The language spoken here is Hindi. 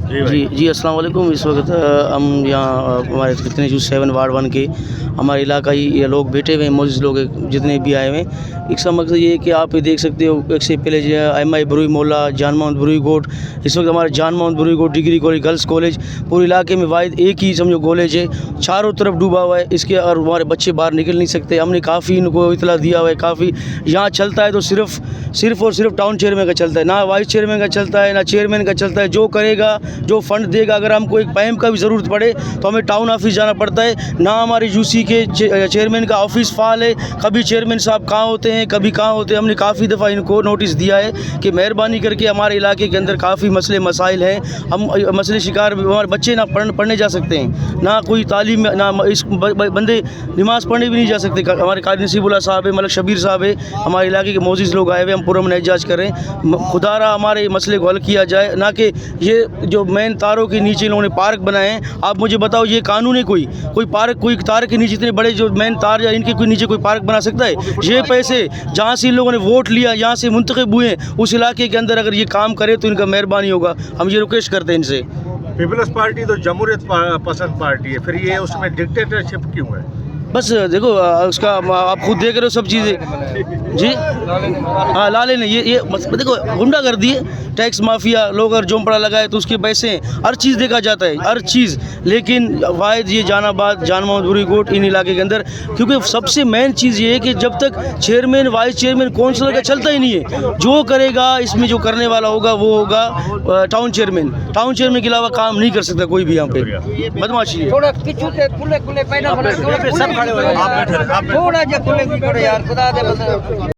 जी अस्सलाम वालेकुम। इस वक्त हम यहाँ हमारे कितने जो 7 वार्ड 1 के हमारे इलाका ही ये लोग बैठे हुए हैं, मौजूद लोग जितने भी आए हुए हैं। इसका मकसद ये है कि आप ये देख सकते हो, एक से पहले जो है MI बरुई मोहल्ला, जान मोहम्मद बरुई कोट, इस वक्त हमारे जान मोहम्मद बरुई कोट डिग्री कॉलेज, गर्ल्स कॉलेज, पूरे इलाके में वाहिद एक ही समझो कॉलेज है, चारों तरफ डूबा हुआ है इसके, और हमारे बच्चे बाहर निकल नहीं सकते। हमने काफ़ी इनको इतला दिया हुआ है, काफ़ी यहाँ चलता है तो सिर्फ और सिर्फ टाउन चेयरमैन का चलता है, ना वाइस चेयरमैन का चलता है, ना चेयरमैन का चलता है। जो करेगा, जो फंड देगा, अगर हमको एक पैम का भी ज़रूरत पड़े तो हमें टाउन ऑफिस जाना पड़ता है। ना हमारे यूसी के चेयरमैन का ऑफिस फाल है, कभी चेयरमैन साहब कहाँ होते हैं, कभी कहाँ होते हैं। हमने काफ़ी दफ़ा इनको नोटिस दिया है कि मेहरबानी करके हमारे इलाके के अंदर काफ़ी मसले मसाइल हैं, हम मसले शिकार, हमारे बच्चे ना पढ़ने जा सकते हैं, ना कोई तालीम, ना इस बंदे नमाज़ पढ़ने भी नहीं जा सकते। हमारे काजी नसीबुल्लाह साहब है, मलक शबीर साहब है, हमारे इलाके के मोजिज़ लोग आए हुए, हम पुरअमन एहतजाज करें, खुदारा हमारे मसले को हल किया जाए, ना कि ये जो मेन तारों के नीचे इन्होंने पार्क बनाए हैं। आप मुझे बताओ, ये कानून है? कोई पार्क, कोई तार के नीचे इतने बड़े जो मेन तार या इनके कोई नीचे कोई पार्क बना सकता है? ये पैसे जहाँ से इन लोगों ने वोट लिया, यहाँ से मुंतखब हुए, उस इलाके के अंदर अगर ये काम करे तो इनका मेहरबानी होगा। हम ये रिक्वेस्ट करते हैं इनसे। पीपल्स पार्टी तो जमहूरियत पसंद पार्टी है, फिर ये उसमें डिक्टेटरशिप क्यों है? बस देखो, उसका आप खुद देख रहे हो सब चीज़ें। जी हाँ, लाले ने ये देखो गुंडागर्दी है, टैक्स माफिया, लोग अगर जोमपड़ा लगाए तो उसके पैसे, हर चीज़ देखा जाता है, हर चीज़। लेकिन वाहिद ये जहानाबाद, जान मोहम्मद बरुई कोट, इन इलाके के अंदर, क्योंकि सबसे मेन चीज़ ये है कि जब तक चेयरमैन, वाइस चेयरमैन, काउंसलर का चलता ही नहीं है, जो करेगा इसमें, जो करने वाला होगा वो होगा टाउन चेयरमैन। टाउन चेयरमैन के अलावा काम नहीं कर सकता कोई भी यहाँ पे। बदमाशी है। थोड़ा किचू से खुले पैनल बना, थोड़ा जा खुले यार, खुदा दे बस।